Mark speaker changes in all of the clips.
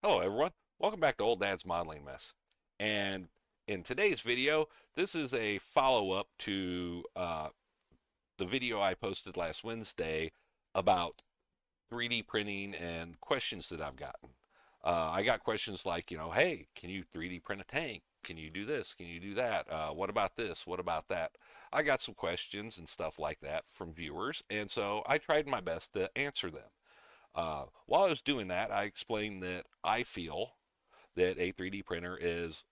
Speaker 1: Hello everyone, welcome back to Old Dad's Modeling Mess. And in today's video, this is a follow-up to the video I posted last Wednesday about 3D printing and questions that I've gotten. I got questions like, hey, can you 3D print a tank? Can you do this? Can you do that? What about this? What about that? I got some questions and stuff like that from viewers, and so I tried my best to answer them. While I was doing that, I explained that I feel that a 3D printer is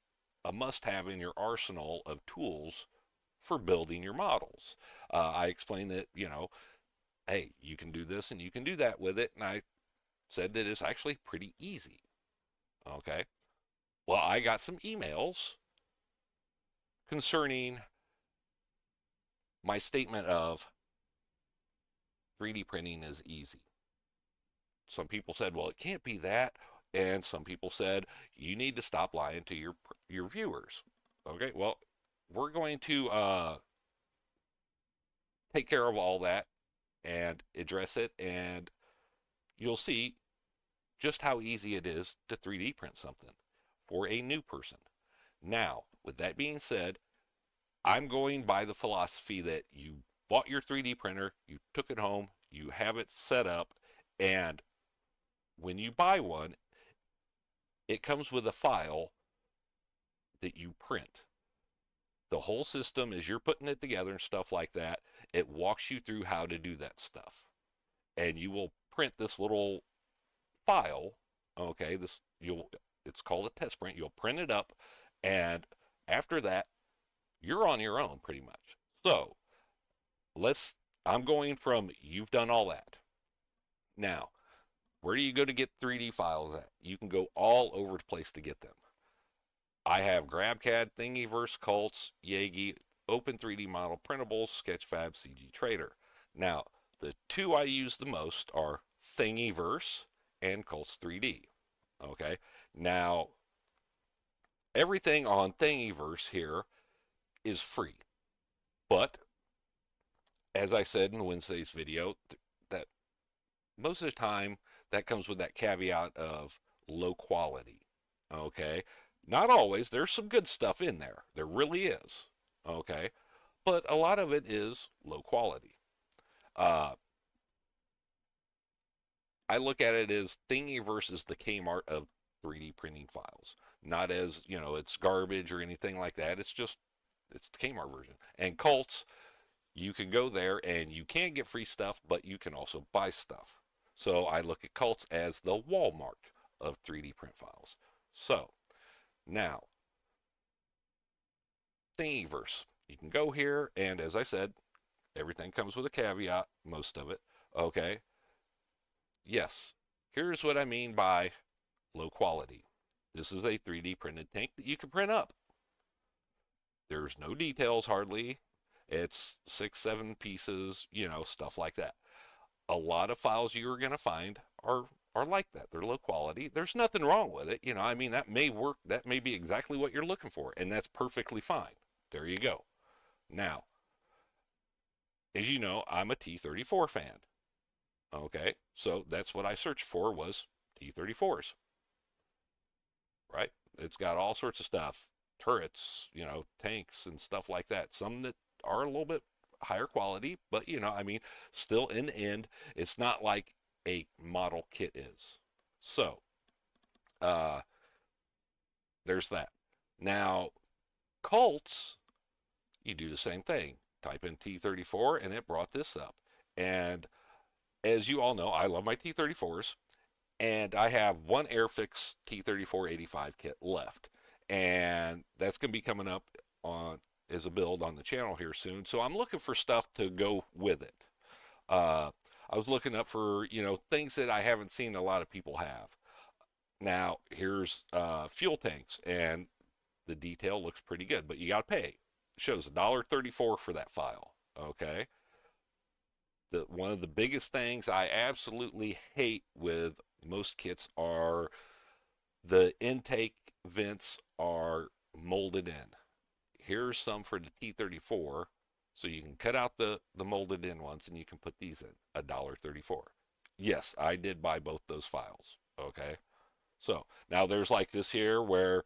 Speaker 1: a must have in your arsenal of tools for building your models. I explained that, hey, you can do this and you can do that with it. And I said that it's actually pretty easy. Okay. Well, I got some emails concerning my statement of 3D printing is easy. Some people said, well, it can't be that. And some people said, you need to stop lying to your viewers. Okay, well, we're going to take care of all that and address it, and you'll see just how easy it is to 3D print something for a new person. Now, with that being said, I'm going by the philosophy that you bought your 3D printer, you took it home, you have it set up, and when you buy one, it comes with a file that you print. The whole system, as you're putting it together and stuff like that, it walks you through how to do that stuff. And you will print this little file, okay, it's called a test print. You'll print it up, and after that, you're on your own pretty much. So, let's I'm going from you've done all that. Now, where do you go to get 3D files at? You can go all over the place to get them. I have GrabCAD, Thingiverse, Cults, Yagi, Open 3D Model Printables, Sketchfab, CG Trader. Now, the two I use the most are Thingiverse and Cults 3D. Okay, now everything on Thingiverse here is free, but as I said in Wednesday's video, that most of the time that comes with that caveat of low quality. Okay, not always. There's some good stuff in there. There really is. Okay, but a lot of it is low quality. Uh, I look at it as Thingy versus the Kmart of 3D printing files, not as it's garbage or anything like that. It's the Kmart version. And Cults, you can go there and you can get free stuff, but you can also buy stuff. So I look at Cults as the Walmart of 3D print files. So now, Thingiverse. You can go here, and as I said, everything comes with a caveat, most of it. Okay. Yes. Here's what I mean by low quality. This is a 3D printed tank that you can print up. There's no details hardly. It's 6, 7 pieces, stuff like that. A lot of files you're going to find are like that. They're low quality. There's nothing wrong with it. I mean, that may work. That may be exactly what you're looking for, and that's perfectly fine. There you go. Now, as you know, I'm a T-34 fan. Okay, so that's what I searched for was T-34s, right? It's got all sorts of stuff, turrets, tanks and stuff like that. Some that are a little bit higher quality, but I mean, still in the end, it's not like a model kit is. So, uh, there's that. Now, Cults, you do the same thing. Type in T-34 and it brought this up. And as you all know, I love my T-34s, and I have one Airfix T-34-85 kit left. And that's going to be coming up on as a build on the channel here soon. So I'm looking for stuff to go with it. I was looking up for, things that I haven't seen a lot of people have. Now, here's fuel tanks, and the detail looks pretty good, but you got to pay. It shows $1.34 for that file. Okay. One of the biggest things I absolutely hate with most kits are the intake vents are molded in. Here's some for the T-34, so you can cut out the molded in ones and you can put these in, $1.34. Yes, I did buy both those files, okay? So now there's like this here where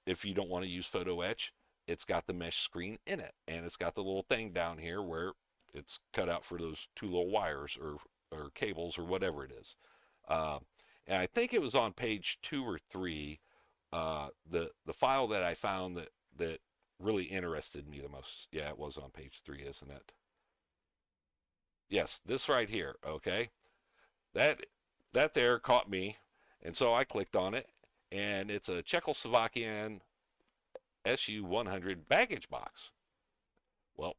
Speaker 1: if you don't want to use photo etch, it's got the mesh screen in it, and it's got the little thing down here where it's cut out for those two little wires or cables or whatever it is. Uh, and I think it was on page 2 or 3, the file that I found that really interested me the most. Yeah, it was on page 3, isn't it? Yes, this right here. Okay, that that there caught me, and so I clicked on it, and it's a Czechoslovakian SU-100 baggage box. Well,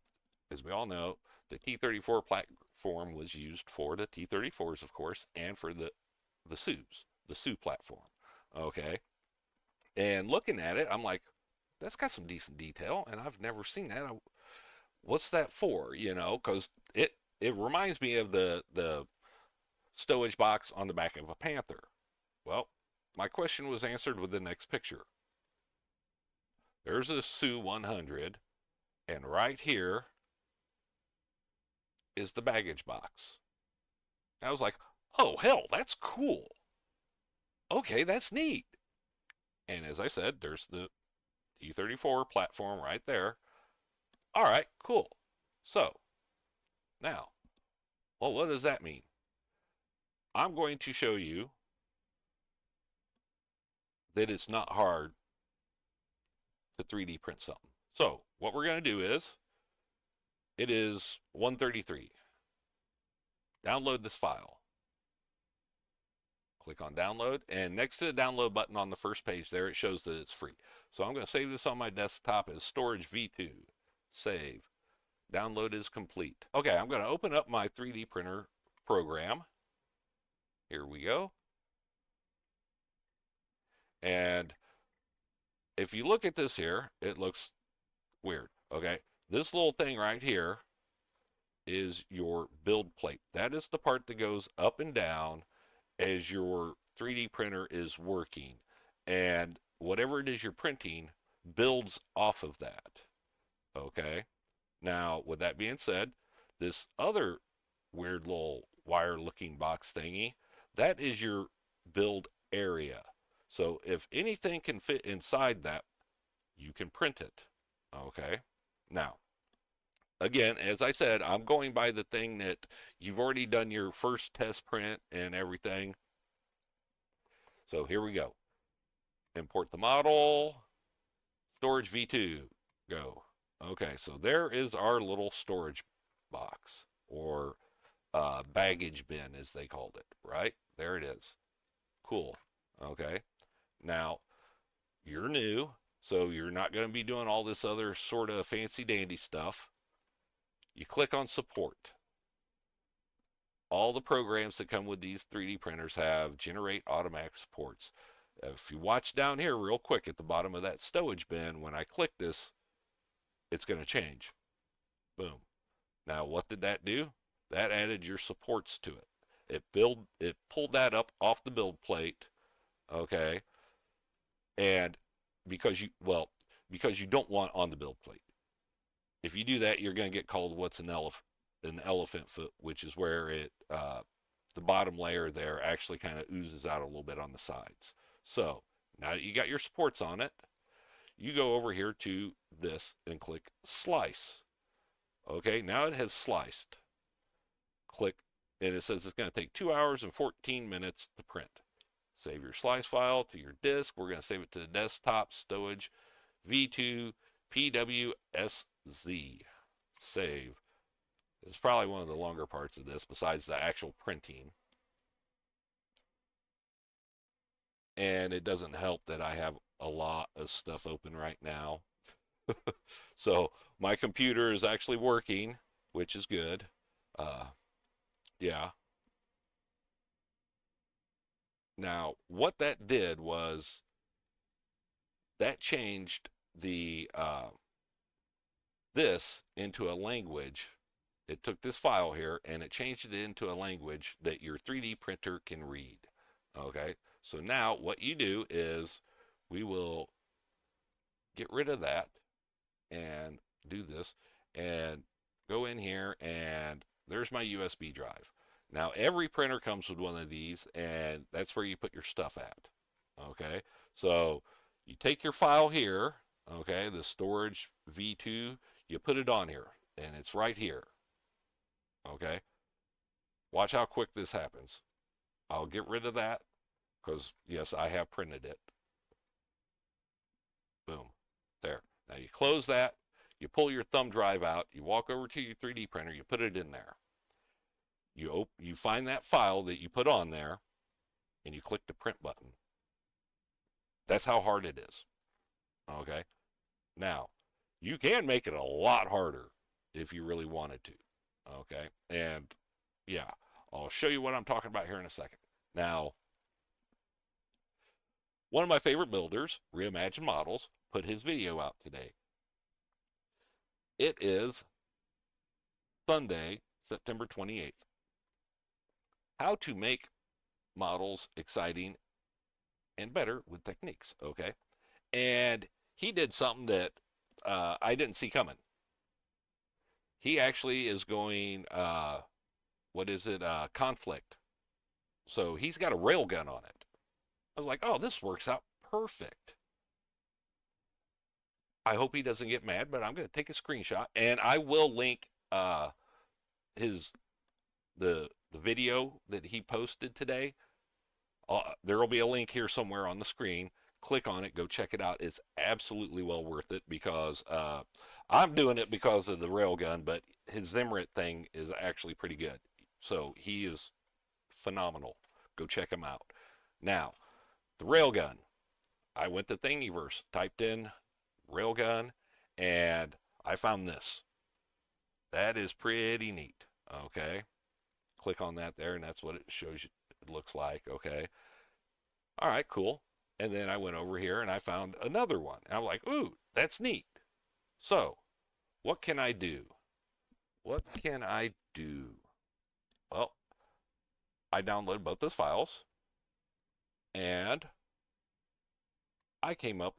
Speaker 1: as we all know, the T-34 platform was used for the T-34s, of course, and for the SUs, the SU platform. Okay, and looking at it, I'm like, that's got some decent detail, and I've never seen that. What's that for? You know, because it reminds me of the stowage box on the back of a Panther. Well, my question was answered with the next picture. There's a SU 100, and right here is the baggage box. I was like, oh, hell, that's cool. Okay, that's neat. And as I said, there's the T-34 platform right there. All right, cool. So, now, well, what does that mean? I'm going to show you that it's not hard to 3D print something. So, what we're going to do is, it is 133. Download this file. Click on download, and next to the download button on the first page there, it shows that it's free. So I'm going to save this on my desktop as storage v2. Save. Download is complete. Okay, I'm going to open up my 3D printer program. Here we go. And if you look at this here, it looks weird. Okay, this little thing right here is your build plate. That is the part that goes up and down as your 3D printer is working. And whatever it is you're printing builds off of that. Okay. Now, with that being said, this other weird little wire looking box thingy, that is your build area. So if anything can fit inside that, you can print it. Okay. Now, again, as I said, I'm going by the thing that you've already done your first test print and everything. So here we go. Import the model, storage v2, go. Okay, so there is our little storage box, or baggage bin as they called it, right? There it is. Cool. Okay. Now, you're new, so you're not going to be doing all this other sort of fancy dandy stuff. You click on support. All the programs that come with these 3D printers have generate automatic supports. If you watch down here real quick at the bottom of that stowage bin, when I click this, it's going to change. Boom. Now, what did that do? That added your supports to it. It pulled that up off the build plate, okay? And because you don't want on the build plate. If you do that, you're going to get called what's an elephant foot, which is where the bottom layer there actually kind of oozes out a little bit on the sides. So now that you got your supports on it, you go over here to this and click slice. Okay, now it has sliced. Click, and it says it's going to take 2 hours and 14 minutes to print. Save your slice file to your disk. We're going to save it to the desktop stowage v2 pwsz. Save. It's probably one of the longer parts of this besides the actual printing. And it doesn't help that I have a lot of stuff open right now. So my computer is actually working, which is good. Yeah. Now, what that did was that changed the this into a language. It took this file here and it changed it into a language that your 3D printer can read. Okay, so now what you do is we will get rid of that and do this and go in here, and there's my USB drive. Now every printer comes with one of these, and that's where you put your stuff at. Okay, so you take your file here, okay, the storage V2, you put it on here, and it's right here. Okay, watch how quick this happens. I'll get rid of that because, yes, I have printed it. Boom. There. Now you close that, you pull your thumb drive out, you walk over to your 3D printer, you put it in there. You find that file that you put on there, and you click the print button. That's how hard it is. Okay? Now, you can make it a lot harder if you really wanted to. Okay? And yeah, I'll show you what I'm talking about here in a second. Now, one of my favorite builders, Reimagine Models, put his video out today. It is Sunday, September 28th. How to make models exciting and better with techniques, okay? And he did something that I didn't see coming. He actually is going, what is it, conflict. So he's got a railgun on it. I was like, oh, this works out perfect. I hope he doesn't get mad, but I'm going to take a screenshot, and I will link his the video that he posted today. There will be a link here somewhere on the screen. Click on it, go check it out. It's absolutely well worth it because I'm doing it because of the railgun, but his Zimrit thing is actually pretty good. So he is phenomenal. Go check him out. Now, the railgun. I went to Thingiverse, typed in railgun, and I found this. That is pretty neat. Okay. Click on that there, and that's what it shows you. It looks like. Okay. All right, cool. And then I went over here and I found another one. And I'm like, ooh, that's neat. So, what can I do? What can I do? Well, I downloaded both those files and I came up.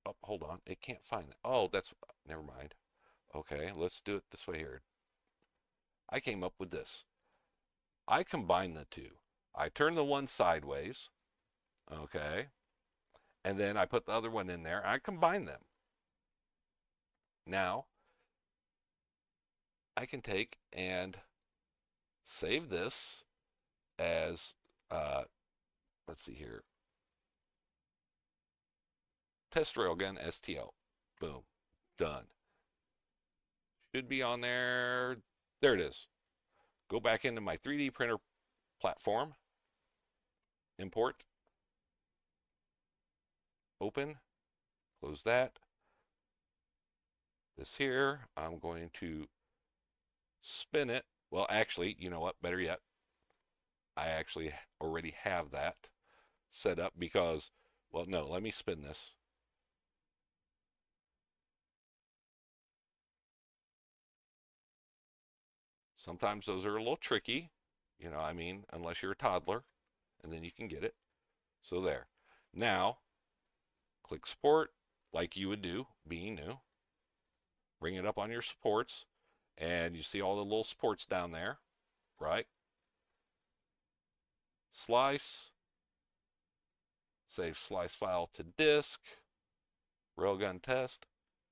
Speaker 1: Oh, hold on. It can't find it. Oh, that's, never mind. Okay, let's do it this way here. I came up with this. I combined the two. I turned the one sideways. Okay. And then I put the other one in there. I combine them. Now, I can take and save this as, let's see here, test railgun STL. Boom. Done. Should be on there. There it is. Go back into my 3D printer platform. Import. Open. Close that. This here, I'm going to spin it. Well, actually, you know what? Better yet, I actually already have that set up because, well, no, let me spin this. Sometimes those are a little tricky, I mean, unless you're a toddler, and then you can get it. So there. Now, click support like you would do, being new. Bring it up on your supports, and you see all the little supports down there, right? Slice. Save slice file to disk. Railgun test.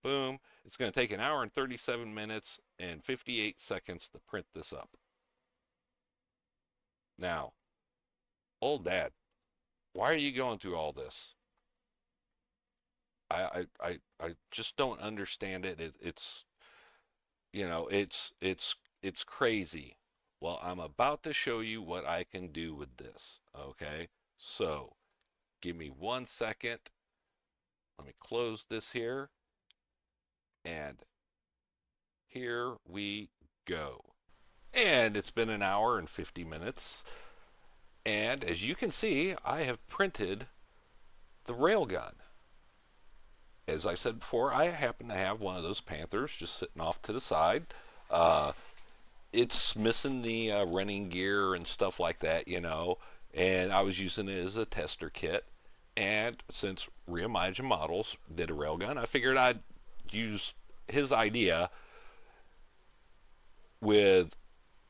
Speaker 1: Boom. It's going to take an hour and 37 minutes and 58 seconds to print this up. Now, old dad, why are you going through all this? I just don't understand it. It's it's crazy. Well, I'm about to show you what I can do with this. Okay, so give me 1 second. Let me close this here, and here we go. And it's been an hour and 50 minutes. And as you can see, I have printed the railgun. As I said before, I happen to have one of those Panthers just sitting off to the side. It's missing the running gear and stuff like that, and I was using it as a tester kit. And since Reimagine Models did a railgun, I figured I'd use his idea with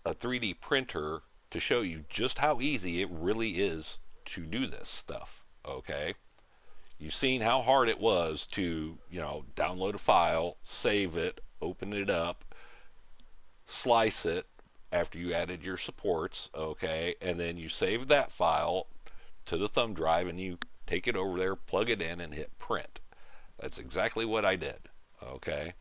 Speaker 1: a 3D printer to show you just how easy it really is to do this stuff. Okay, you've seen how hard it was to, download a file, save it, open it up, slice it after you added your supports, okay, and then you save that file to the thumb drive and you take it over there, plug it in, and hit print. That's exactly what I did, okay.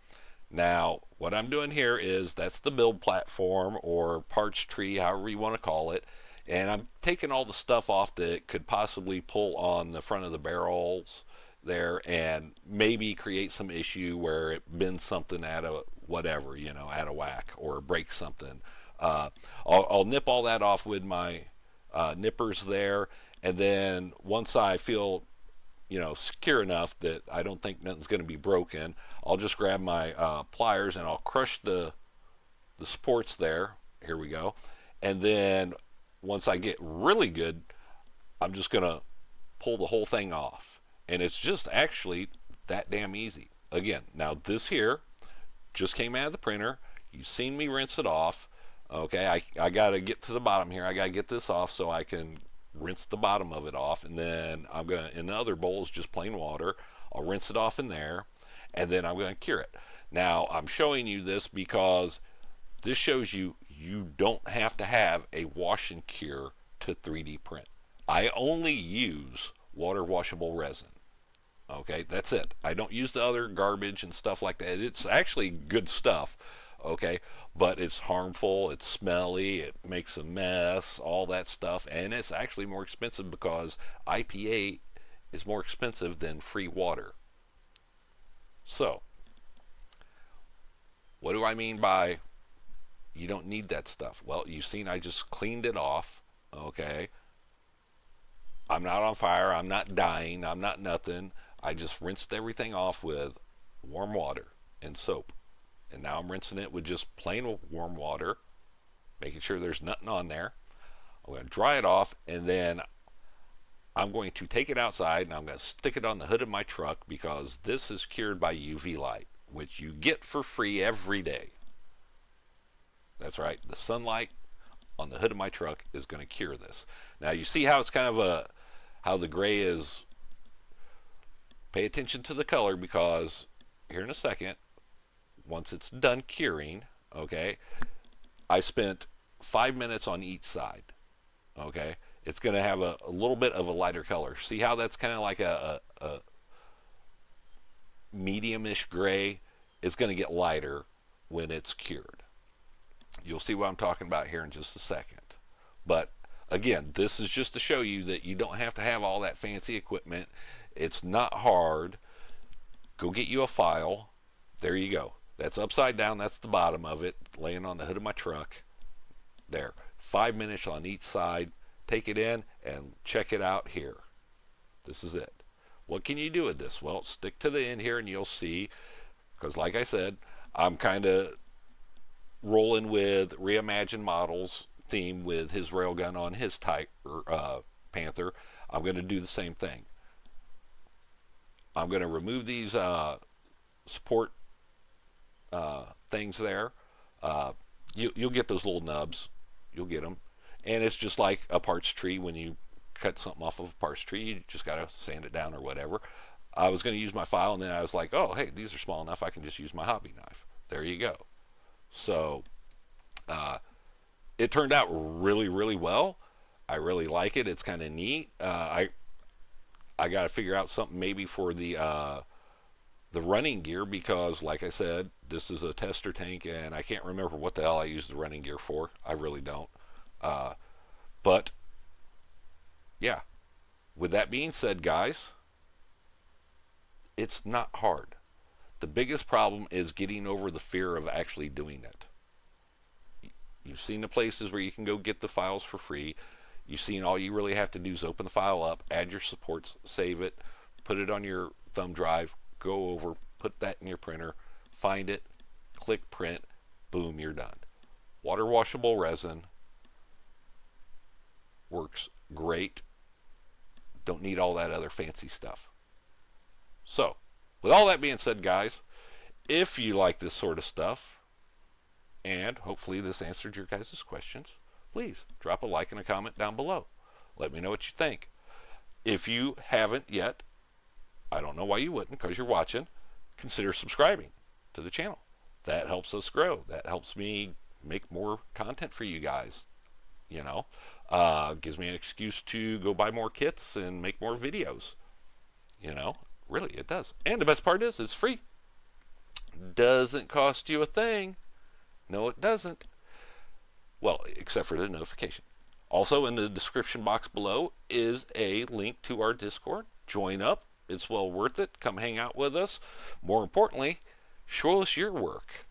Speaker 1: Now, what I'm doing here is that's the build platform or parts tree, however you want to call it, and I'm taking all the stuff off that could possibly pull on the front of the barrels there and maybe create some issue where it bends something out of whatever, out of whack or breaks something. I'll nip all that off with my nippers there, and then once I feel secure enough that I don't think nothing's going to be broken, I'll just grab my pliers and I'll crush the supports there. Here we go. And then once I get really good, I'm just going to pull the whole thing off. And it's just actually that damn easy. Again, now this here just came out of the printer. You've seen me rinse it off. Okay, I got to get to the bottom here. I got to get this off so I can rinse the bottom of it off, and then I'm going to, in the other bowl is just plain water. I'll rinse it off in there, and then I'm going to cure it. Now, I'm showing you this because this shows you don't have to have a wash and cure to 3D print. I only use water washable resin. Okay, that's it. I don't use the other garbage and stuff like that. It's actually good stuff. Okay, but it's harmful, it's smelly, it makes a mess, all that stuff, and it's actually more expensive because IPA is more expensive than free water. So, what do I mean by you don't need that stuff? Well, you've seen I just cleaned it off, okay? I'm not on fire, I'm not dying, I'm not nothing. I just rinsed everything off with warm water and soap. And now I'm rinsing it with just plain warm water, making sure there's nothing on there. I'm going to dry it off, and then I'm going to take it outside and I'm going to stick it on the hood of my truck because this is cured by UV light, which you get for free every day. That's right, the sunlight on the hood of my truck is going to cure this. Now you see how it's kind of how the gray is. Pay attention to the color because here in a second, once it's done curing, okay, I spent 5 minutes on each side, okay. It's going to have a little bit of a lighter color. See how that's kind of like a medium-ish gray? It's going to get lighter when it's cured. You'll see what I'm talking about here in just a second. But again, this is just to show you that you don't have to have all that fancy equipment. It's not hard. Go get you a file. There you go. That's upside down. That's the bottom of it, laying on the hood of my truck. There. 5 minutes on each side. Take it in and check it out here. This is it. What can you do with this? Well, stick to the end here and you'll see. Because like I said, I'm kind of rolling with Reimagine Models theme with his railgun on his Panther. I'm going to do the same thing. I'm going to remove these support things there. You'll get those little nubs. You'll get them. And it's just like a parts tree. When you cut something off of a parts tree, you just got to sand it down or whatever. I was going to use my file, and then I was like, oh, hey, these are small enough. I can just use my hobby knife. There you go. So it turned out really, really well. I really like it. It's kind of neat. I got to figure out something maybe for the running gear because, like I said, this is a tester tank, and I can't remember what the hell I use the running gear for. I really don't. But, yeah. With that being said, guys, it's not hard. The biggest problem is getting over the fear of actually doing it. You've seen the places where you can go get the files for free. You've seen all you really have to do is open the file up, add your supports, save it, put it on your thumb drive, go over, put that in your printer, find it, click print, boom, you're done. Water washable resin works great. Don't need all that other fancy stuff. So, with all that being said, guys, if you like this sort of stuff, and hopefully this answered your guys' questions, please drop a like and a comment down below. Let me know what you think. If you haven't yet, I don't know why you wouldn't, because you're watching, consider subscribing to the channel. That helps us grow. That helps me make more content for you guys. You know, gives me an excuse to go buy more kits and make more videos. You know, really, it does. And the best part is, it's free. Doesn't cost you a thing. No, it doesn't. Well, except for the notification. Also, in the description box below is a link to our Discord. Join up. It's well worth it. Come hang out with us. More importantly, show us your work.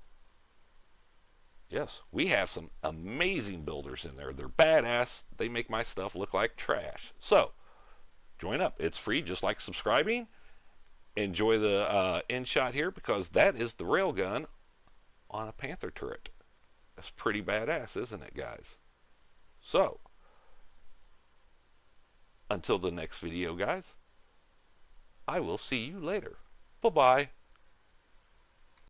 Speaker 1: Yes, we have some amazing builders in there. They're badass. They make my stuff look like trash. So, join up. It's free, just like subscribing. Enjoy the end shot here, because that is the railgun on a Panther turret. That's pretty badass, isn't it, guys? So, until the next video, guys, I will see you later. Bye-bye.